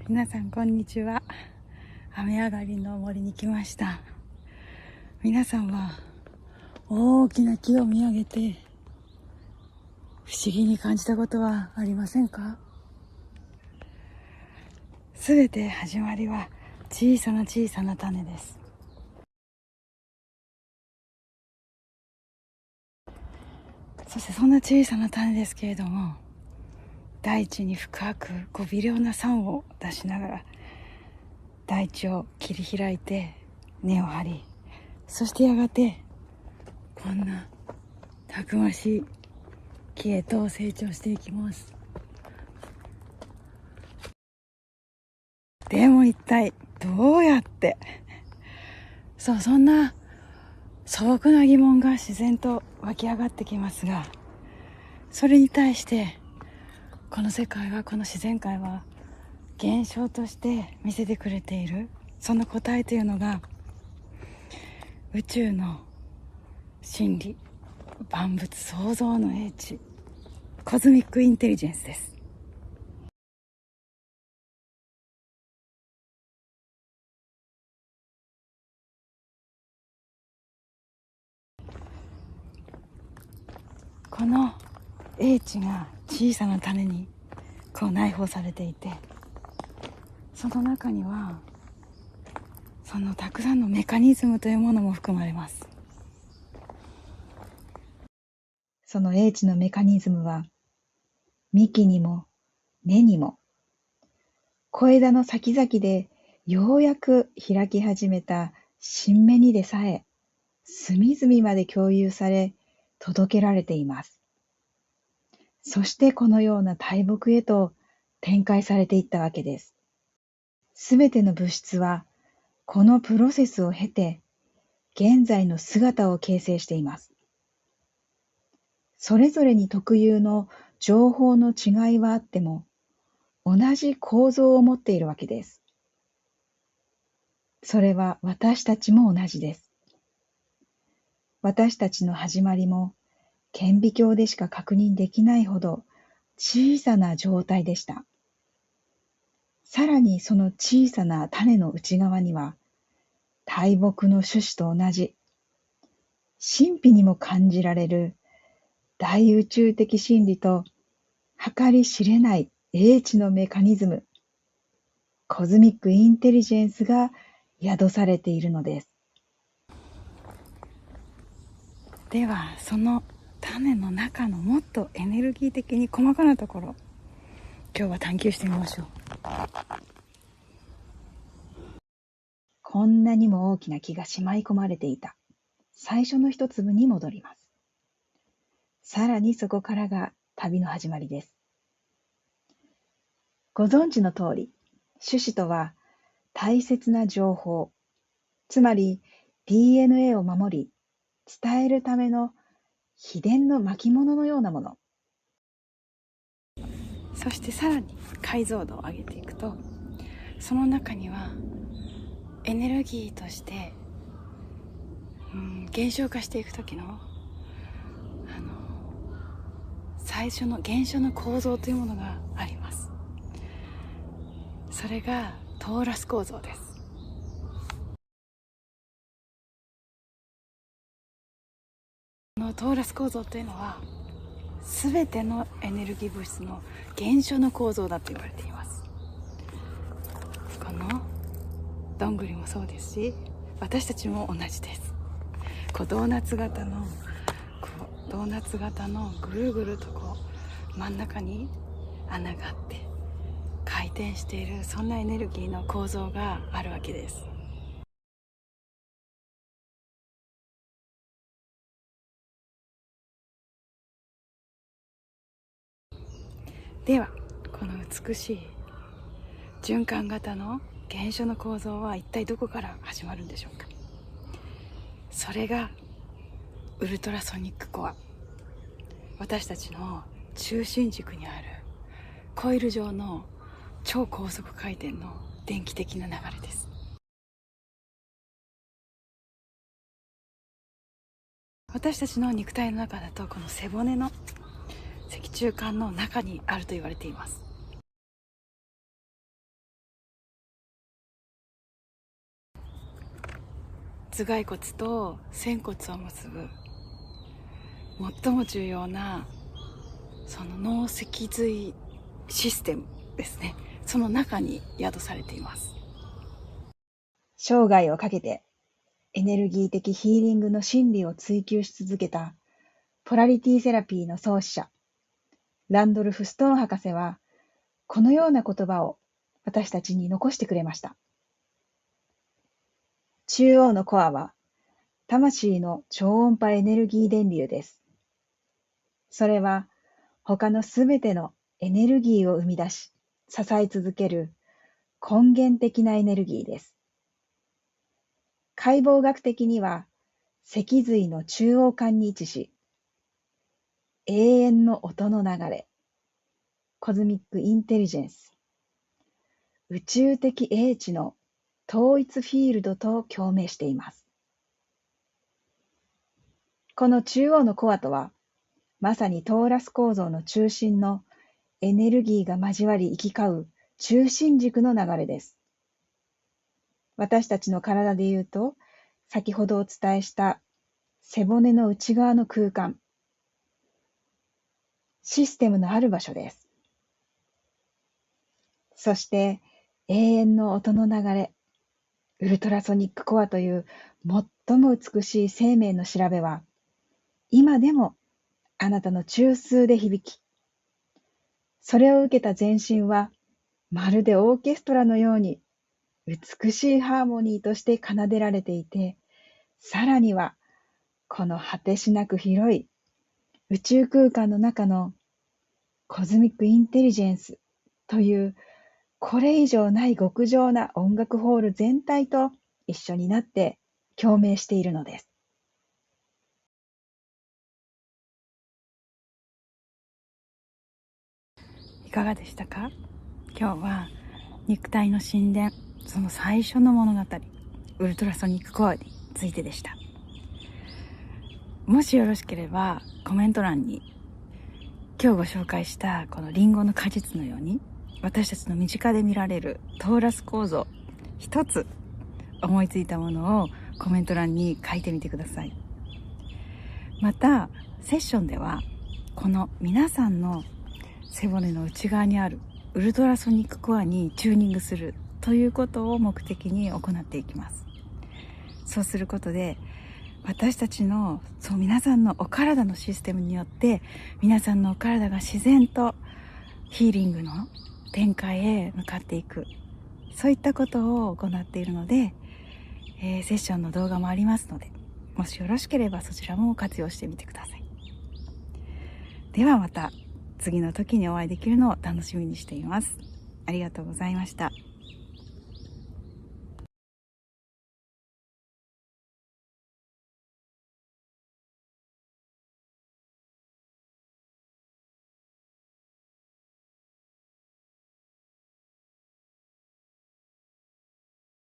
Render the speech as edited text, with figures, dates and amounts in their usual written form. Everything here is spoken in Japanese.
皆さんこんにちは。雨上がりの森に来ました。皆さんは大きな木を見上げて不思議に感じたことはありませんか？すべて始まりは小さな小さな種です。そしてそんな小さな種ですけれども、大地に深く微量な酸を出しながら大地を切り開いて根を張り、そしてやがてこんなたくましい木へと成長していきます。でも一体どうやって、そんな素朴な疑問が自然と湧き上がってきますが、それに対してこの世界は、この自然界は現象として見せてくれている、その答えというのが宇宙の真理、万物創造の英知、コズミックインテリジェンスです。この英知が小さな種に内包されていて、その中にはそのたくさんのメカニズムというものも含まれます。その英知のメカニズムは、幹にも根にも、小枝の先々でようやく開き始めた新芽にでさえ、隅々まで共有され、届けられています。そしてこのような大木へと展開されていったわけです。すべての物質は、このプロセスを経て、現在の姿を形成しています。それぞれに特有の情報の違いはあっても、同じ構造を持っているわけです。それは私たちも同じです。私たちの始まりも、顕微鏡でしか確認できないほど小さな状態でした。さらにその小さな種の内側には、大木の種子と同じ、神秘にも感じられる大宇宙的真理と計り知れない英知のメカニズム、コズミックインテリジェンスが宿されているのです。ではその種の中のもっとエネルギー的に細かなところ、今日は探求してみましょう。こんなにも大きな木がしまい込まれていた最初の一粒に戻ります。さらにそこからが旅の始まりです。ご存知の通り、種子とは大切な情報、つまり DNA を守り、伝えるための秘伝の巻物のようなもの。そしてさらに解像度を上げていくと、その中にはエネルギーとして減少化していく時の最初の原初の構造というものがあります。それがトーラス構造です。このトーラス構造というのは全てのエネルギー物質の原初の構造だと言われています。このどんぐりもそうですし、私たちも同じです。ドーナツ型のぐるぐると真ん中に穴があって回転している、そんなエネルギーの構造があるわけです。ではこの美しい循環型の原初の構造は一体どこから始まるんでしょうか。それがウルトラソニックコア、私たちの中心軸にあるコイル状の超高速回転の電気的な流れです。私たちの肉体の中だとこの背骨の脊柱管の中にあると言われています。頭蓋骨と仙骨を結ぶ最も重要なその脳脊髄システムですね。その中に宿されています。生涯をかけてエネルギー的ヒーリングの真理を追求し続けたポラリティセラピーの創始者、ランドルフ・ストーン博士は、このような言葉を私たちに残してくれました。中央のコアは、魂の超音波エネルギー電流です。それは、他のすべてのエネルギーを生み出し、支え続ける根源的なエネルギーです。解剖学的には、脊髄の中央間に位置し、永遠の音の流れ、コズミックインテリジェンス、宇宙的英知の統一フィールドと共鳴しています。この中央のコアとは、まさにトーラス構造の中心のエネルギーが交わり行き交う中心軸の流れです。私たちの体で言うと、先ほどお伝えした背骨の内側の空間、システムのある場所です。そして永遠の音の流れ、ウルトラソニックコアという最も美しい生命の調べは、今でもあなたの中枢で響き、それを受けた全身はまるでオーケストラのように美しいハーモニーとして奏でられていて、さらにはこの果てしなく広い宇宙空間の中のコズミックインテリジェンスというこれ以上ない極上な音楽ホール全体と一緒になって共鳴しているのです。いかがでしたか？今日は肉体の神殿、その最初の物語、ウルトラソニックコアについてでした。もしよろしければコメント欄に今日ご紹介したこのリンゴの果実のように私たちの身近で見られるトーラス構造一つ思いついたものをコメント欄に書いてみてください。またセッションではこの皆さんの背骨の内側にあるウルトラソニックコアにチューニングするということを目的に行っていきます。そうすることで私たちの皆さんのお体のシステムによって皆さんのお体が自然とヒーリングの展開へ向かっていく、そういったことを行っているので、セッションの動画もありますので、もしよろしければそちらも活用してみてください。ではまた次の時にお会いできるのを楽しみにしています。ありがとうございました。